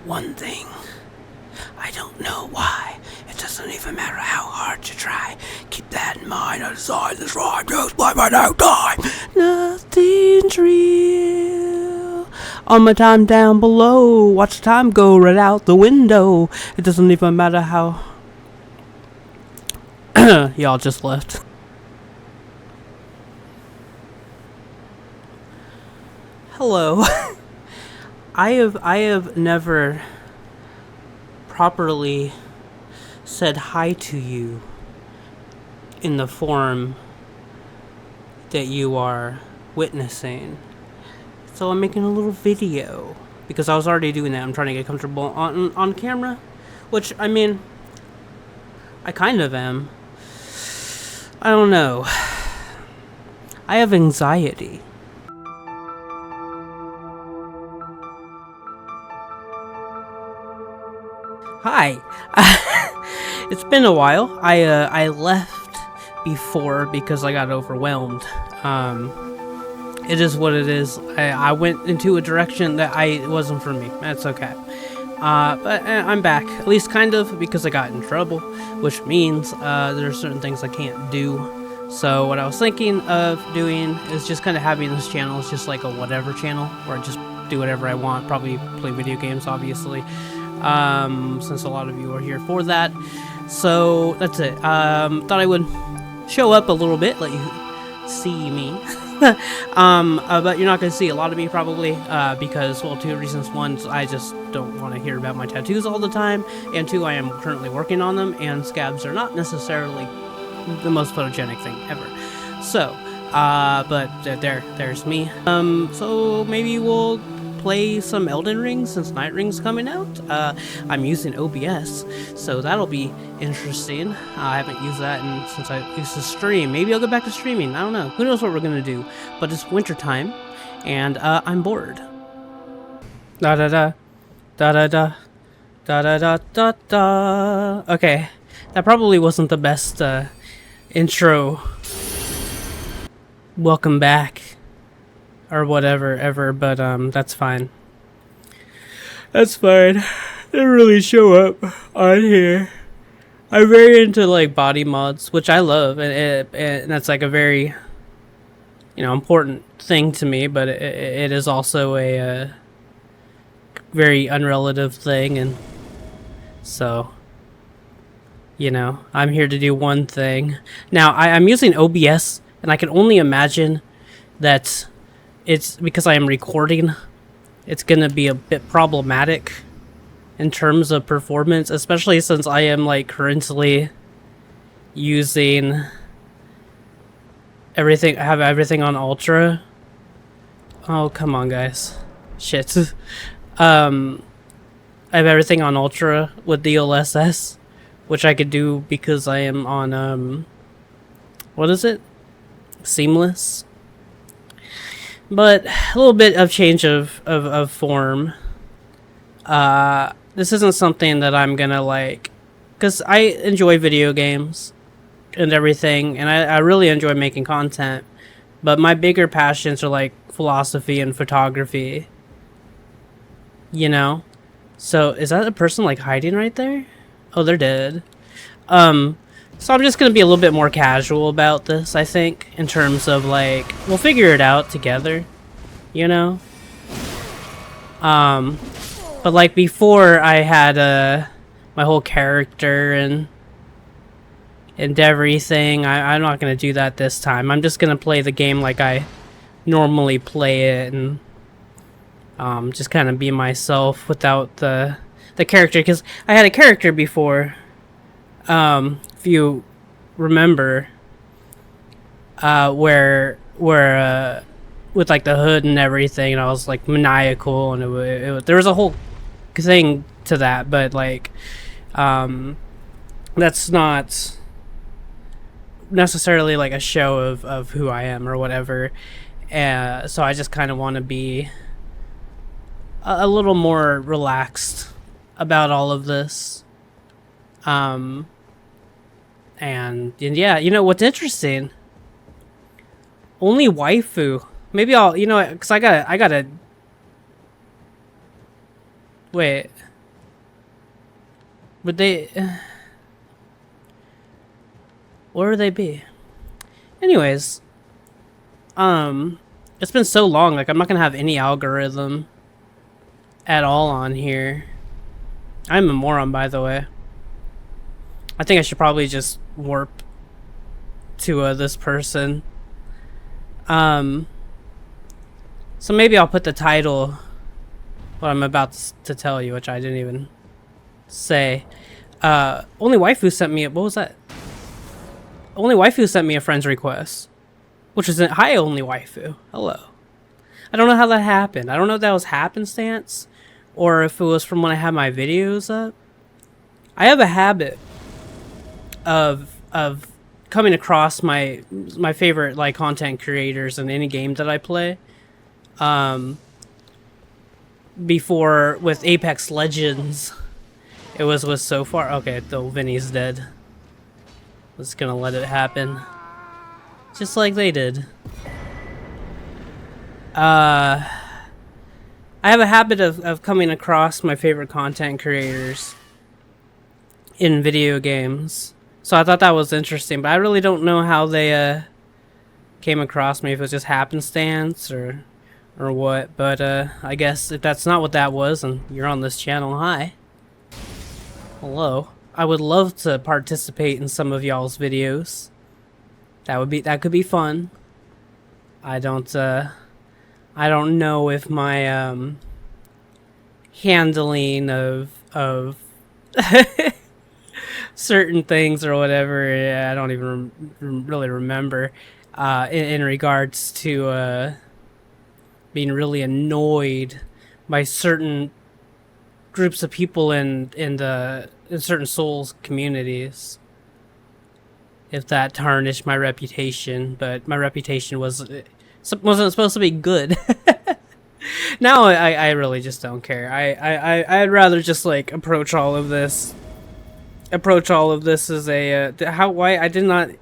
one thing. I don't know why. It doesn't even matter how hard you try. Keep that in mind. I decide this rhyme just by my no time. Nothing's real. On my time down below. Watch the time go right out the window. It doesn't even matter how. Y'all just left. Hello. I have never properly said hi to you in the form that you are witnessing. So I'm making a little video because I was already doing that. I'm trying to get comfortable on camera, which, I mean, I kind of am. I don't know. I have anxiety. Hi. It's been a while. I left before because I got overwhelmed. It is what it is. I went into a direction that it wasn't for me. That's okay. But I'm back, at least kind of, because I got in trouble, which means there are certain things I can't do. So what I was thinking of doing is just kind of having this channel as just like a whatever channel, where I just do whatever I want, probably play video games, obviously, since a lot of you are here for that. So that's it. Thought I would show up a little bit, let you see me. But you're not going to see a lot of me probably, because, well, two reasons. One, I just don't want to hear about my tattoos all the time, and two, I am currently working on them, and scabs are not necessarily the most photogenic thing ever. So, but there's me. So maybe we'll play some Elden Ring since Nightreig's coming out. I'm using OBS, so that'll be interesting. I haven't used that since I used to stream. Maybe I'll go back to streaming. I don't know. Who knows what we're gonna do? But it's winter time, and I'm bored. Da da da da da da da da da da da. Okay, that probably wasn't the best intro. Welcome back. Or whatever, ever, but that's fine. That's fine. They really show up on here. I'm very into like body mods, which I love, and that's like a very, important thing to me. But it is also a very unrelative thing, and so I'm here to do one thing. Now I'm using OBS, and I can only imagine that. It's because I am recording, it's gonna be a bit problematic in terms of performance, especially since I am like currently using everything. I have everything on ultra. Oh, come on, guys. Shit. I have everything on ultra with DLSS, which I could do because I am on what is it? Seamless. But a little bit of change of form. This isn't something that I'm gonna like, because I enjoy video games and everything, and I really enjoy making content. But my bigger passions are like philosophy and photography. So is that a person like hiding right there? Oh, they're dead. So I'm just going to be a little bit more casual about this, I think, in terms of, like, we'll figure it out together, But, like, before I had, my whole character and everything, I'm not going to do that this time. I'm just going to play the game like I normally play it and, just kind of be myself without the character, because I had a character before, if you remember, where with like the hood and everything, and I was like maniacal, and there was a whole thing to that, but like, that's not necessarily like a show of who I am or whatever. So I just kind of want to be a little more relaxed about all of this. And yeah, what's interesting? Only waifu. Maybe I'll, because I gotta. Wait, Would they... where would they be? Anyways, it's been so long, like I'm not gonna have any algorithm at all on here. I'm a moron, by the way. I think I should probably just warp to this person. So maybe I'll put the title, what I'm about to tell you, which I didn't even say. Only waifu sent me, what was that? Only waifu sent me a friend's request, which is hi only waifu, hello. I don't know how that happened. I don't know if that was happenstance or if it was from when I had my videos up. I have a habit of coming across my favorite like content creators in any game that I play. Before with Apex Legends, it was so far. Okay, though Vinny's dead. Just gonna let it happen, just like they did. I have a habit of coming across my favorite content creators in video games, so I thought that was interesting, but I really don't know how they came across me, if it was just happenstance or what, but I guess if that's not what that was and you're on this channel, hi. Hello. I would love to participate in some of y'all's videos. That could be fun. I don't know if my handling of certain things or whatever, I don't even really remember in regards to being really annoyed by certain groups of people in certain Souls communities, if that tarnished my reputation, but my reputation wasn't supposed to be good. Now I really just don't care. I'd rather just like approach all of this as a why I don't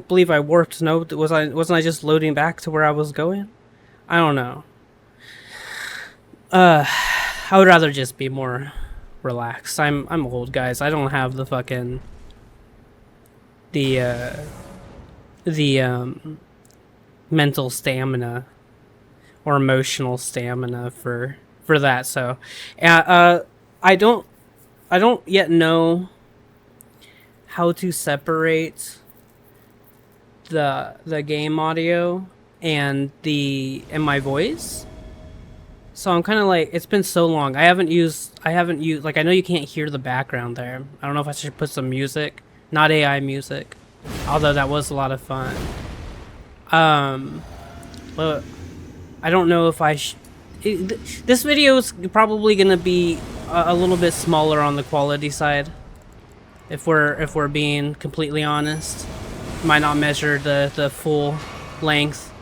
believe I warped. No, wasn't I just loading back to where I was going? I don't know. I would rather just be more relaxed. I'm old, guys. I don't have the fucking mental stamina or emotional stamina for that. So I don't yet know how to separate the game audio and my voice. So I'm kind of like, it's been so long. I haven't used, like, I know you can't hear the background there. I don't know if I should put some music, not AI music, although that was a lot of fun. But I don't know if this video is probably going to be a little bit smaller on the quality side. If we're being completely honest. Might not measure the full length.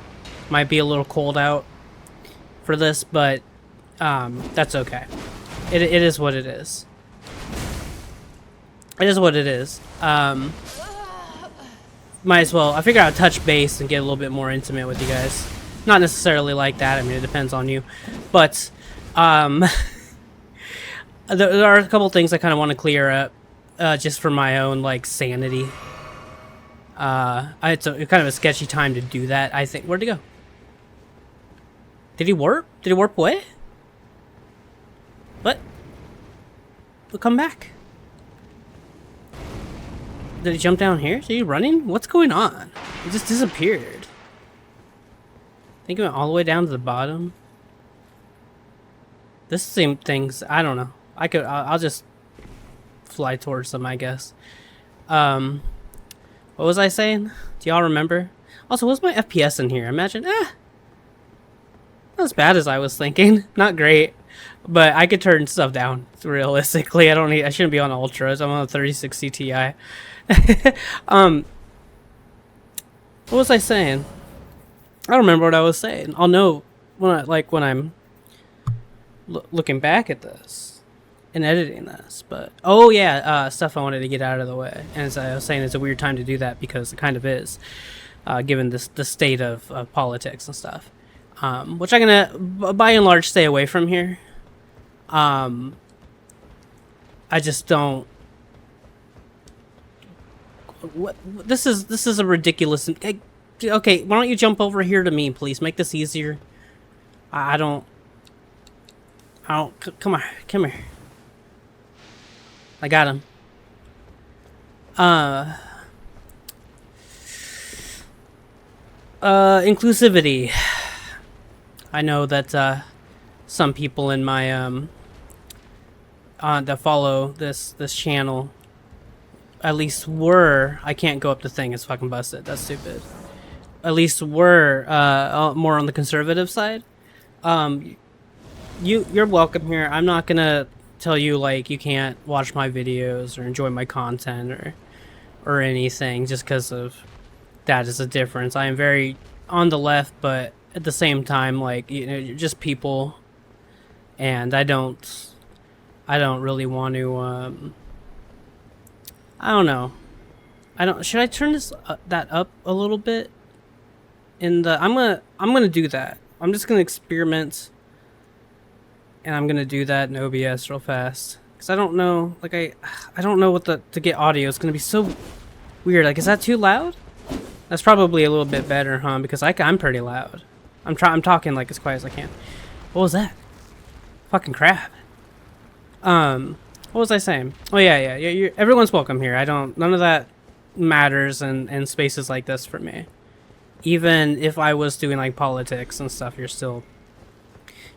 Might be a little cold out for this, but that's okay. It is what it is. It is what it is. Might as well. I figure I'll touch base and get a little bit more intimate with you guys. Not necessarily like that. I mean, it depends on you. But there are a couple things I kind of want to clear up, just for my own like sanity. It's kind of a sketchy time to do that, I think. Where'd he go? Did he warp? Did he warp away? What? We'll come back. Did he jump down here? Is he running? What's going on? He just disappeared. I think he went all the way down to the bottom. This same thing's, I don't know. I'll just fly towards them, I guess. What was I saying? Do y'all remember? Also, what's my FPS in here? Imagine, not as bad as I was thinking. Not great, but I could turn stuff down realistically. I shouldn't be on ultras. I'm on a 3060 Ti. What was I saying? I don't remember what I was saying. I'll know when I'm looking back at this and editing this. But oh yeah, stuff I wanted to get out of the way. And as I was saying, it's a weird time to do that because it kind of is, given the state of politics and stuff. Which I'm gonna, by and large, stay away from here. I just don't. What? This is a ridiculous. Okay, why don't you jump over here to me, please? Make this easier. I don't. Come on, come here. I got him. Inclusivity. I know that some people in my that follow this channel at least were. I can't go up the thing, it's fucking busted. That's stupid. At least were more on the conservative side. You're welcome here. I'm not gonna tell you like you can't watch my videos or enjoy my content or anything just because of that is a difference. I am very on the left, but at the same time, like, you know, you're just people, and I don't really want to I don't know. Should I turn this that up a little bit? I'm gonna do that. I'm just gonna experiment, and I'm gonna do that in OBS real fast because I don't know. Like I don't know what to get audio. It's gonna be so weird. Like, is that too loud? That's probably a little bit better, huh? Because I'm pretty loud. I'm talking like as quiet as I can. What was that? Fucking crap. What was I saying? Oh yeah. Everyone's welcome here. None of that matters in spaces like this for me. Even if I was doing like politics and stuff, you're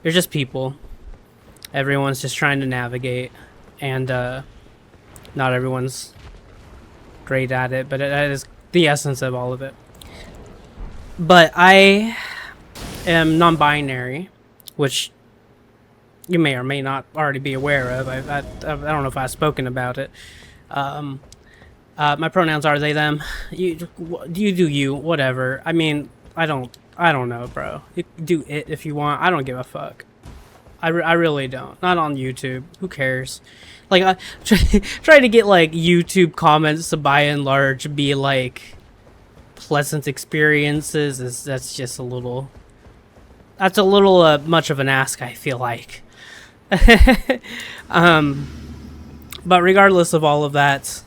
just people. Everyone's just trying to navigate, and not everyone's great at it, but that is the essence of all of it. But I am non-binary, which you may or may not already be aware of. I don't know if I've spoken about it. My pronouns are they, them. You do you, whatever. I mean, I don't know, bro. You can do it if you want. I don't give a fuck. I really don't. Not on YouTube. Who cares? Like, I try to get like YouTube comments to by and large be like pleasant experiences. That's just a little. That's a little much of an ask, I feel like. But regardless of all of that,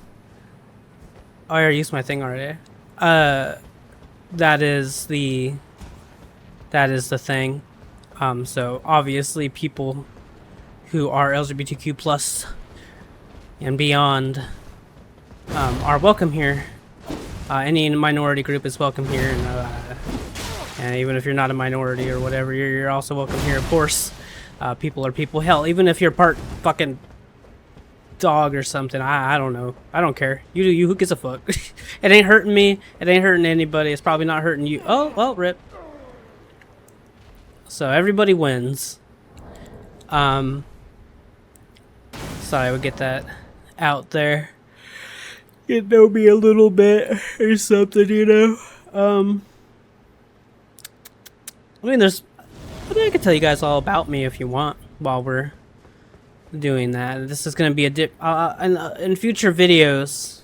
oh, I already used my thing already. That is the thing. So obviously people who are LGBTQ plus and beyond are welcome here. Any minority group is welcome here, and even if you're not a minority or whatever, you're also welcome here, of course. People are people. Hell, even if you're part fucking dog or something, I don't know. I don't care. You do you. Who gives a fuck? It ain't hurting me. It ain't hurting anybody. It's probably not hurting you. Oh, well, rip. So everybody wins. Sorry, I would get that out there. You know me a little bit or something, you know. I mean, I can tell you guys all about me if you want while we're doing that. This is gonna be in future videos.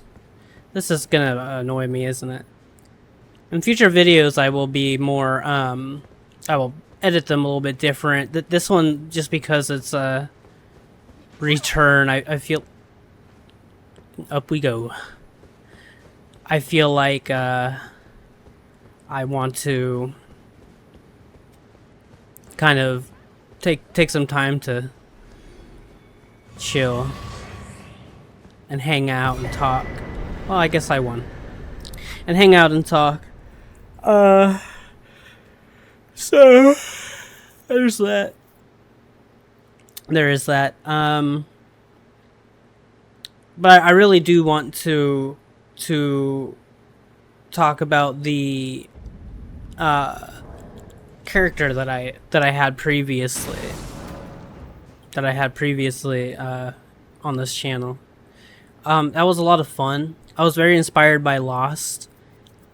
This is gonna annoy me, isn't it? In future videos, I will be more. I will edit them a little bit different. This one, just because it's a return, I feel. Up we go. I feel like I want to kind of take some time to chill and hang out and talk. Well, I guess I won. And hang out and talk. So there's that. There is that. But I really do want to talk about the character that I had previously. On this channel. That was a lot of fun. I was very inspired by Lost,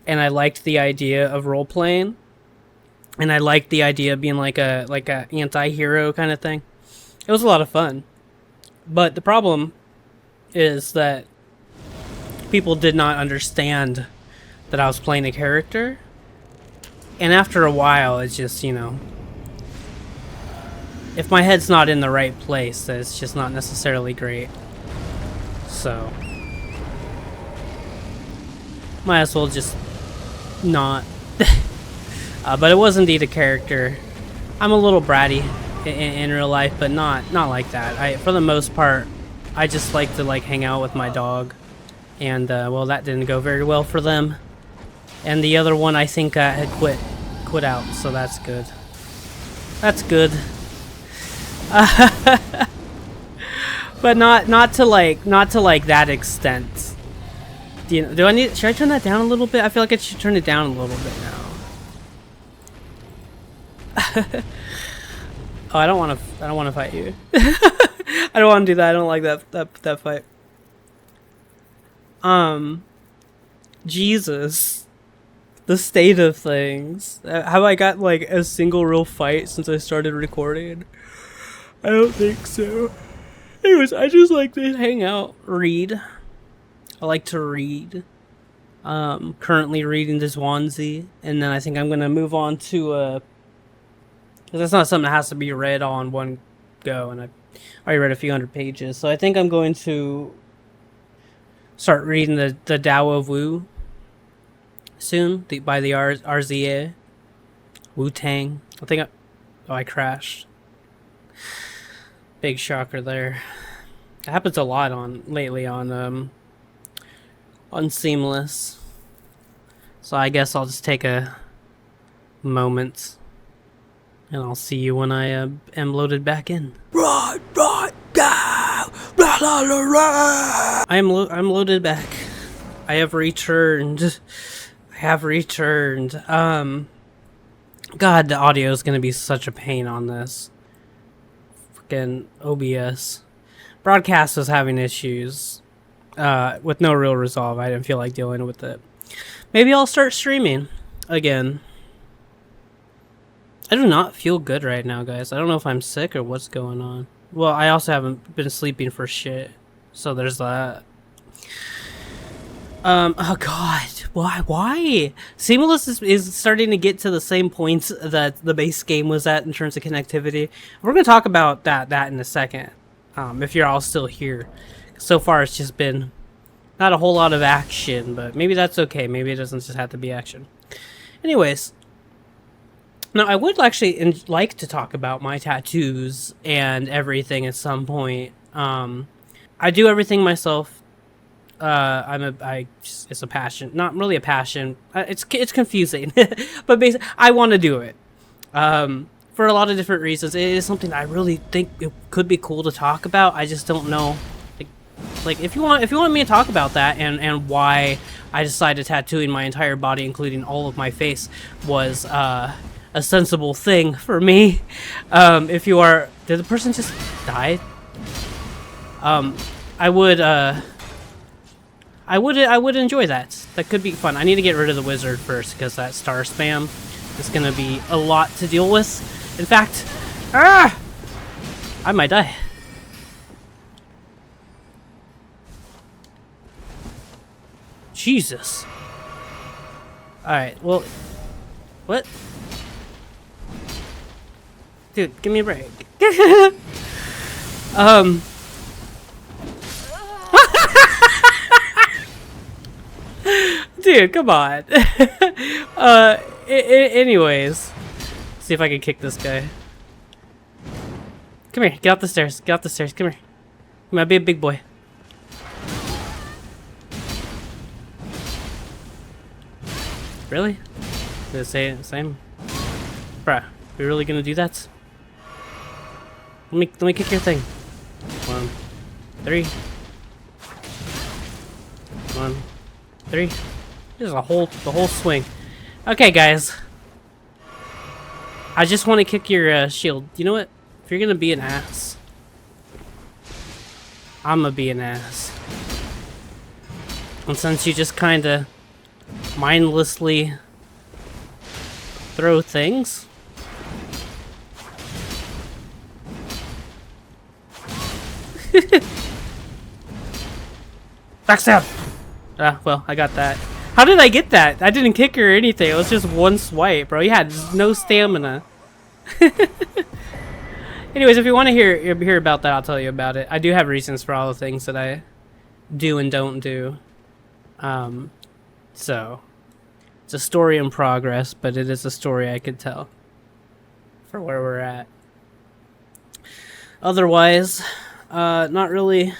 and I liked the idea of role playing, and I liked the idea of being like a anti-hero kind of thing. It was a lot of fun, but the problem is that people did not understand that I was playing a character, and after a while, it's just, you know, if my head's not in the right place, it's just not necessarily great. So might as well just not. But it was indeed a character. I'm a little bratty in real life, but not like that. For the most part, I just like to hang out with my dog, and well, that didn't go very well for them. And the other one, I think, had quit out, so that's good. That's good. But not to that extent. Should I turn that down a little bit? I feel like I should turn it down a little bit now. Oh, I don't want to fight you. I don't want to do that. I don't like that fight. Jesus, the state of things. Have I got like a single real fight since I started recording? I don't think so. Anyways, I just like to hang out, read. I like to read. Currently reading this onesie, and then I think I'm gonna move on to because that's not something that has to be read all in one go, and I already read a few hundred pages, so I think I'm going to start reading the Tao of Wu soon, by the RZA. Wu-Tang. I crashed. Big shocker there. It happens a lot lately on Seamless. So I guess I'll just take a moment, and I'll see you when I am loaded back in. Right, go! Blah, blah, blah. I'm loaded back. I have returned. God, the audio is gonna be such a pain on this. Freaking OBS. Broadcast was having issues with no real resolve. I didn't feel like dealing with it. Maybe I'll start streaming again. I do not feel good right now, guys. I don't know if I'm sick or what's going on. Well, I also haven't been sleeping for shit, so there's that. Oh god, why? Seamless is starting to get to the same points that the base game was at in terms of connectivity. We're gonna talk about that in a second, if you're all still here. So far, it's just been not a whole lot of action, but maybe that's okay. Maybe it doesn't just have to be action. Anyways, now I would actually like to talk about my tattoos and everything at some point. I do everything myself. It's a passion, not really a passion. It's confusing, but basically, I want to do it. For a lot of different reasons. It is something I really think it could be cool to talk about. I just don't know. Like if you want me to talk about that and why I decided tattooing my entire body, including all of my face, was a sensible thing for me. If you are, did the person just die? I would enjoy that. That could be fun. I need to get rid of the wizard first because that star spam is gonna be a lot to deal with. In fact, I might die. Jesus. Alright, well, what? Dude, give me a break. Dude, come on. Anyways, see if I can kick this guy. Come here, get up the stairs. Get up the stairs. Come here. You might be a big boy. Really? Did it say the same? Bruh, we really gonna do that? Let me kick your thing. 1, 3. 1, 3. This is the whole swing. Okay, guys. I just want to kick your shield. You know what? If you're gonna be an ass, I'm gonna be an ass. And since you just kinda mindlessly throw things, backstab. Well, I got that. How did I get that? I didn't kick her or anything. It was just one swipe, bro. He had no stamina. Anyways, if you want to hear about that, I'll tell you about it. I do have reasons for all the things that do and don't do. So it's a story in progress, but it is a story I could tell for where we're at. Otherwise, not really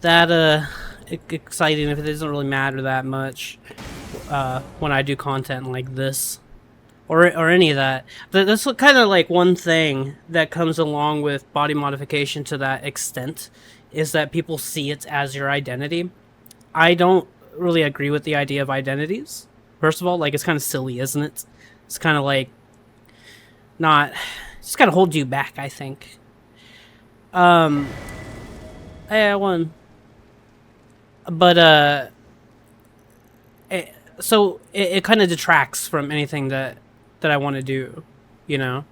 that exciting. If it doesn't really matter that much when I do content like this or any of that. That's kind of like one thing that comes along with body modification to that extent, is that people see it as your identity. I don't really agree with the idea of identities. First of all, like, it's kind of silly, isn't it? It's kind of like not, just kind of hold you back, I think. Hey, I won. But so it kind of detracts from anything that I want to do, you know.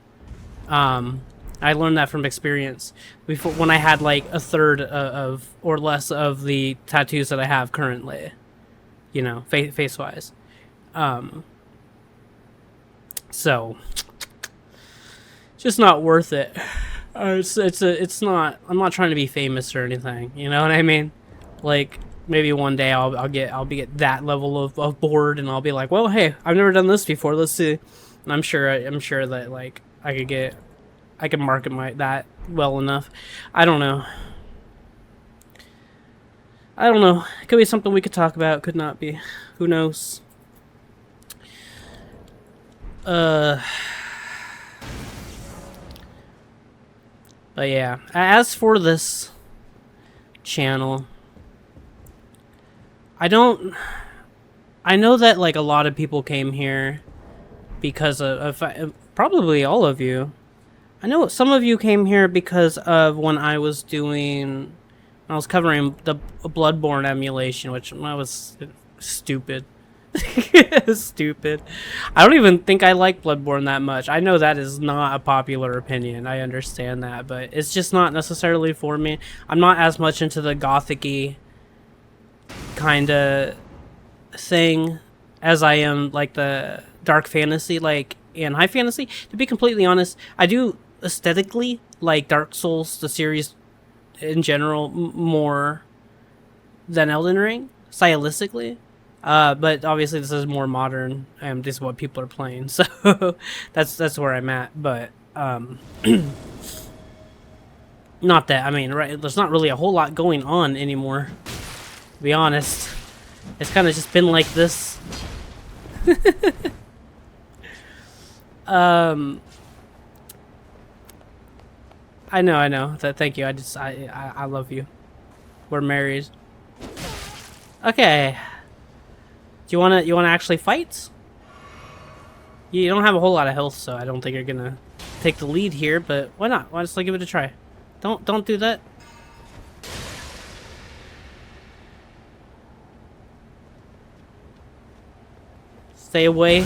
I learned that from experience. Before, when I had like a third of or less of the tattoos that I have currently, you know, face wise. So just not worth it. It's not. I'm not trying to be famous or anything. You know what I mean? Like, maybe one day I'll get that level of bored, and I'll be like, well, hey, I've never done this before. Let's see. And I'm sure that like I can market that well enough. I don't know. It could be something we could talk about. Could not be. Who knows? But yeah. As for this channel, I know that like a lot of people came here because of probably all of you. I know some of you came here because of when I was covering the Bloodborne emulation, which was stupid. Stupid. I don't even think I like Bloodborne that much. I know that is not a popular opinion. I understand that, but it's just not necessarily for me. I'm not as much into the gothic-y kind of thing as I am like the dark fantasy, like, and high fantasy. To be completely honest, I do aesthetically like Dark Souls, the series in general, more than Elden Ring, stylistically. But obviously this is more modern, and this is what people are playing, so that's where I'm at. But not that, I mean, right, there's not really a whole lot going on anymore, to be honest. It's kind of just been like this. I know. Thank you. I love you. We're married. Okay. Do you wanna actually fight? You don't have a whole lot of health, so I don't think you're gonna take the lead here. But why not? Why just give it a try? Don't do that. Stay away.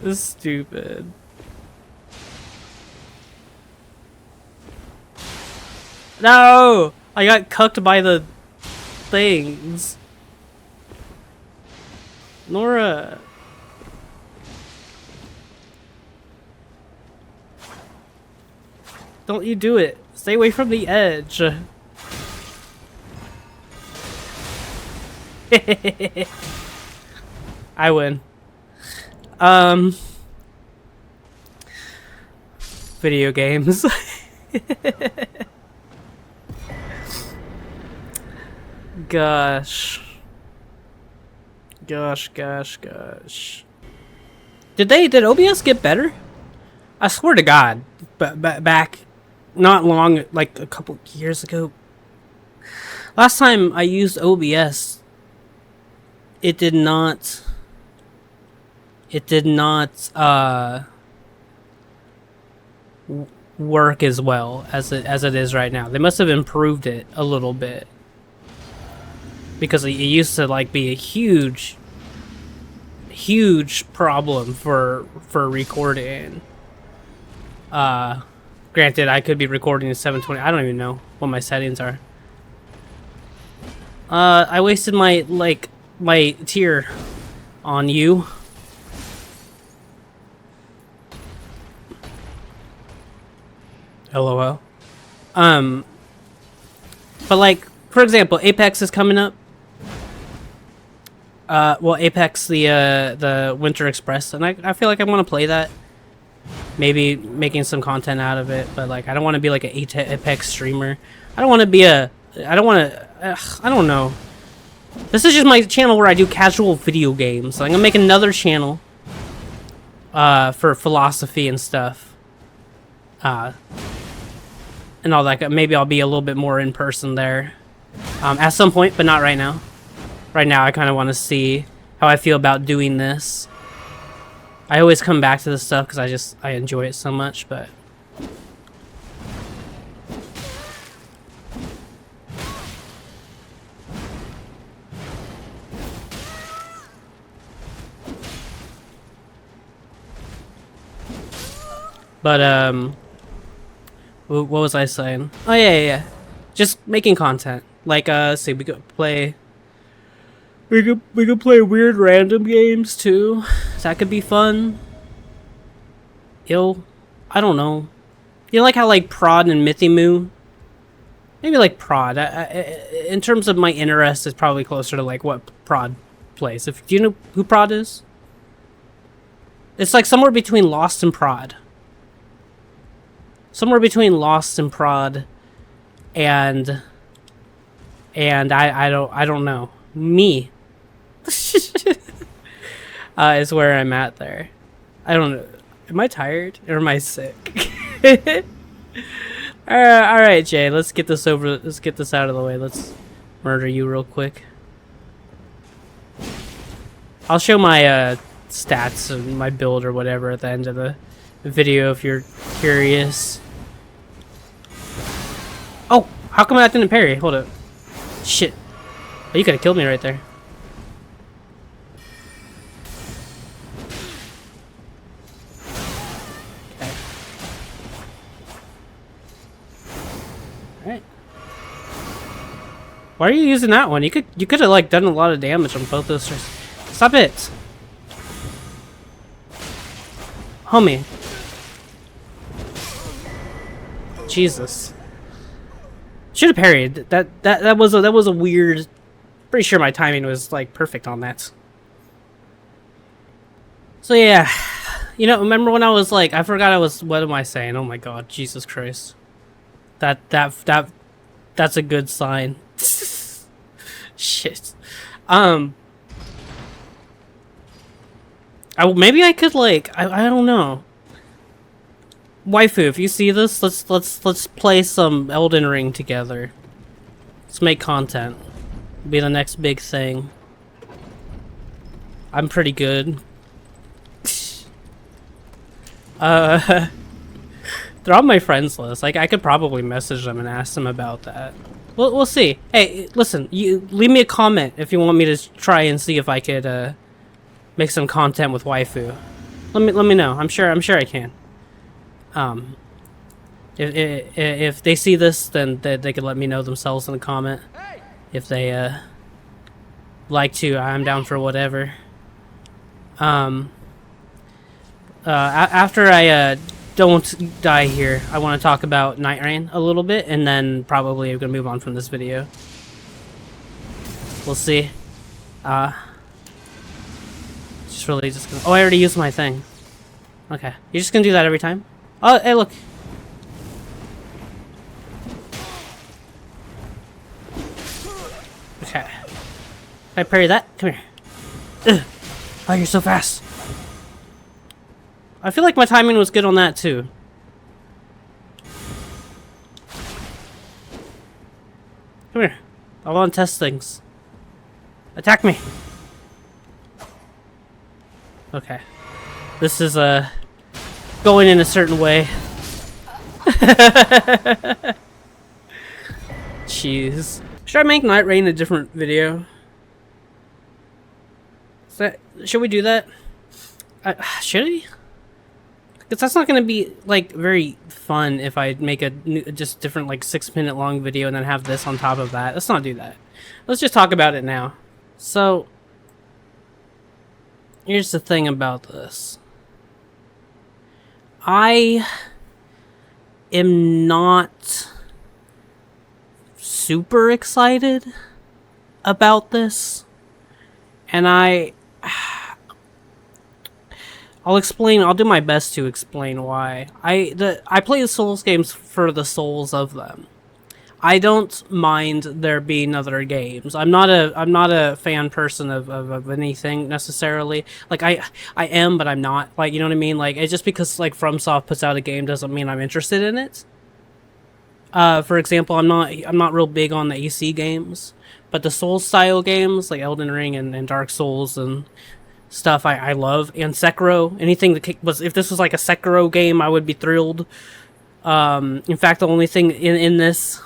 This is stupid. No! I got cucked by the things. Nora. Don't you do it. Stay away from the edge. I win. Video games. Gosh. Did OBS get better? I swear to God, back not long, like a couple years ago, last time I used OBS, it did not work as well as it is right now. They must have improved it a little bit, because it used to like be a huge problem for recording. Granted, I could be recording at 720. I don't even know what my settings are. I wasted my tier on you. LOL. But like, for example, Apex is coming up. Well, Apex, the Winter Express, and I feel like I want to play that. Maybe making some content out of it, but like, I don't want to be like an Apex streamer. I don't want to be a. I don't want to. I don't know. This is just my channel where I do casual video games. So I'm gonna make another channel. For philosophy and stuff. And all that. Maybe I'll be a little bit more in person there. At some point, but not right now. Right now, I kind of want to see how I feel about doing this. I always come back to this stuff because I enjoy it so much, but... what was I saying? Oh, yeah. Just making content. Like, see, we could play... We could play weird random games too. That could be fun. I don't know. You know, like how like Prod and Mythimoo? Maybe like Prod. In terms of my interest, it's probably closer to like what Prod plays. Do you know who Prod is? It's like somewhere between Lost and Prod. Somewhere between Lost and Prod, and I don't know. Me. Is where I'm at there. I don't know. Am I tired or am I sick? Alright, Jay, let's get this out of the way. Let's murder you real quick. I'll show my stats and my build or whatever at the end of the video if you're curious. Oh, how come I didn't parry? Hold up. Shit. Oh, you could have killed me right there. Why are you using that one? You could have like done a lot of damage on both those. Stop it, homie. Jesus. Should have parried. That was a weird. Pretty sure my timing was like perfect on that. So yeah, you know, remember when I was like, I forgot I was. What am I saying? Oh my God, Jesus Christ. That's a good sign. Shit. Maybe I could like I don't know. Waifu, if you see this, let's play some Elden Ring together. Let's make content. It'll be the next big thing. I'm pretty good. They're on my friends list. Like I could probably message them and ask them about that. We'll see. Hey, listen, you leave me a comment if you want me to try and see if I could make some content with Waifu. Let me know. I'm sure I can. If they see this, then they could let me know themselves in the comment. If they like to, I'm down for whatever. After I don't die here, I want to talk about Nightreign a little bit, and then probably I'm gonna move on from this video. We'll see. Just really just gonna... Oh, I already used my thing. Okay, you're just gonna do that every time? Oh, hey, look. Okay. Can I parry that? Come here. Ugh. Oh, you're so fast. I feel like my timing was good on that too. Come here. I want to test things. Attack me. Okay. This is going in a certain way. Jeez. Should I make Nightreign a different video? Should we do that? Should I? Because that's not going to be, like, very fun if I make a just different, like, 6-minute long video and then have this on top of that. Let's not do that. Let's just talk about it now. So, here's the thing about this. I am not super excited about this, and I'll explain. I'll do my best to explain why. I play the Souls games for the souls of them. I don't mind there being other games. I'm not a fan person of anything necessarily. Like I am, but I'm not. Like, you know what I mean? Like, it's just because like FromSoft puts out a game doesn't mean I'm interested in it. For example, I'm not real big on the AC games, but the Souls style games like EldenRing and Dark Souls and stuff I love. And Sekiro, anything that was, if this was like a Sekiro game, I would be thrilled. In fact, the only thing in this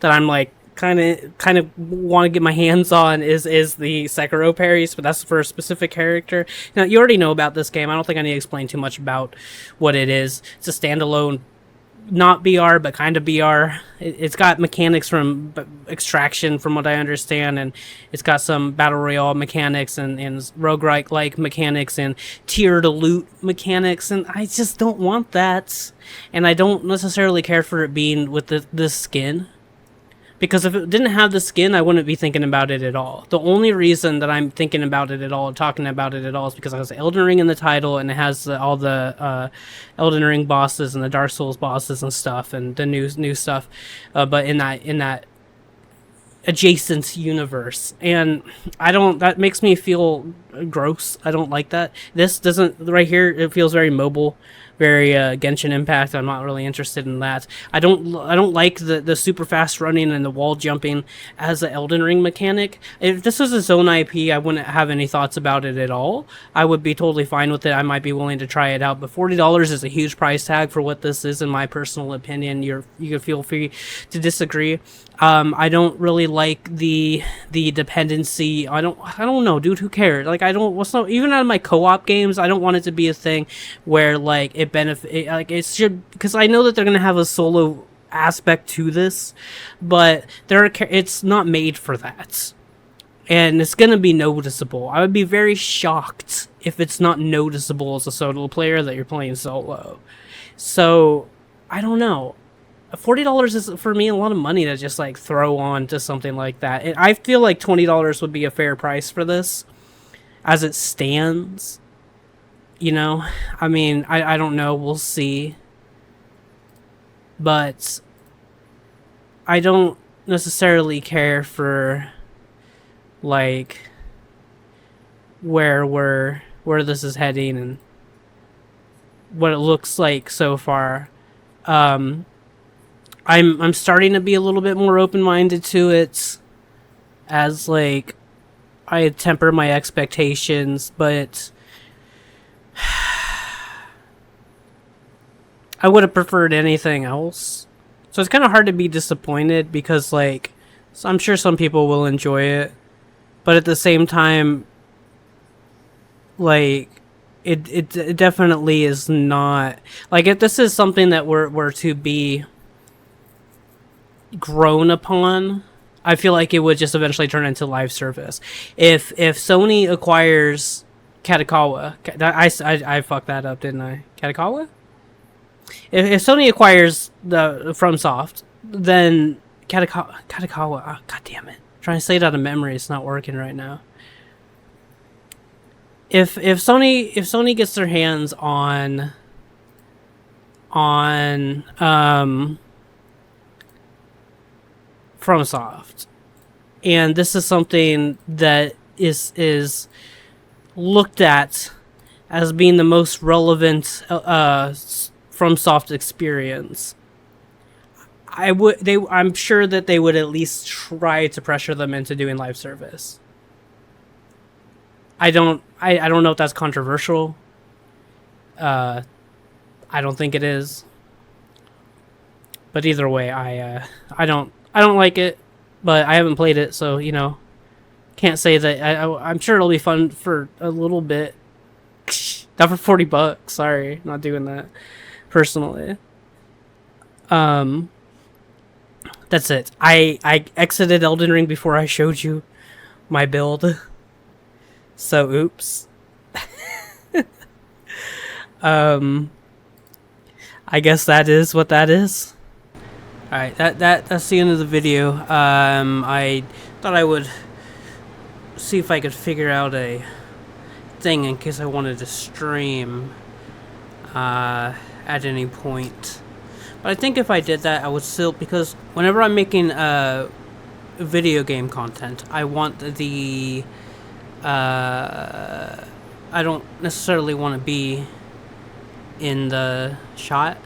that I'm like kind of want to get my hands on is the Sekiro parries, but that's for a specific character. Now, you already know about this game. I don't think I need to explain too much about what it is. It's a standalone, not BR, but kind of BR. It's got mechanics from Extraction, from what I understand, and it's got some Battle Royale mechanics and roguelike mechanics and tiered loot mechanics, and I just don't want that. And I don't necessarily care for it being with this skin. Because if it didn't have the skin, I wouldn't be thinking about it at all. The only reason that I'm thinking about it at all, talking about it at all, is because it has Elden Ring in the title, and it has all the Elden Ring bosses and the Dark Souls bosses and stuff, and the new stuff. But in that adjacent universe, and that makes me feel gross. I don't like that. This doesn't, right here, it feels very mobile, very Genshin Impact. I'm not really interested in that. I don't like the super fast running and the wall jumping as an Elden Ring mechanic. If this was its own IP, I wouldn't have any thoughts about it at all. I would be totally fine with it. I might be willing to try it out, but $40 is a huge price tag for what this is, in my personal opinion. You can feel free to disagree. I don't really like the dependency. I don't know, dude. Who cares? Like, even out of my co-op games, I don't want it to be a thing where like it should, because I know that they're gonna have a solo aspect to this, but it's not made for that, and it's gonna be noticeable. I would be very shocked if it's not noticeable as a solo player that you're playing solo. So I don't know. $40 is, for me, a lot of money to just like throw on to something like that. And I feel like $20 would be a fair price for this as it stands. You know, I mean, I don't know, we'll see. But I don't necessarily care for like where this is heading and what it looks like so far. I'm starting to be a little bit more open-minded to it as like I temper my expectations, but I would have preferred anything else. So it's kind of hard to be disappointed because like, so I'm sure some people will enjoy it, but at the same time, like it definitely is not, like, if this is something that were to be grown upon, I feel like it would just eventually turn into live service. If Sony acquires Katakawa, I fucked that up, didn't I? Katakawa? If Sony acquires the FromSoft, then Katakawa, oh, god damn it. I'm trying to say it out of memory, it's not working right now. If Sony gets their hands on FromSoft, and this is something that is looked at as being the most relevant FromSoft experience, I'm sure that they would at least try to pressure them into doing live service. I don't know if that's controversial. I don't think it is. But either way, I don't like it, but I haven't played it, so, you know, can't say that. I'm sure it'll be fun for a little bit. Not for $40. Sorry, not doing that personally. That's it. I exited Elden Ring before I showed you my build. So oops. Um, I guess that is what that is. Alright, that's the end of the video. I thought I would see if I could figure out a thing in case I wanted to stream at any point. But I think if I did that, I would still, because whenever I'm making video game content, I want the I don't necessarily want to be in the shot,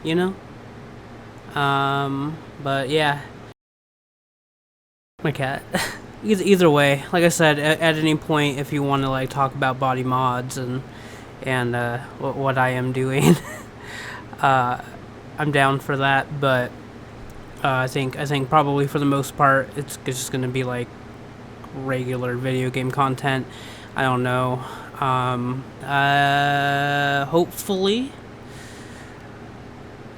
you know? But yeah, my cat. Either way, like I said, at any point, if you want to like talk about body mods and what I am doing, I'm down for that. But I think probably for the most part, it's just gonna be like regular video game content. I don't know. Hopefully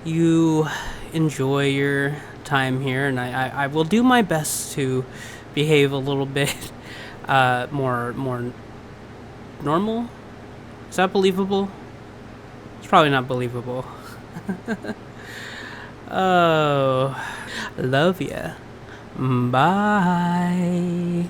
you enjoy your time here, and I will do my best to behave a little bit more normal. Is that believable? It's probably not believable. Oh, love ya. Bye.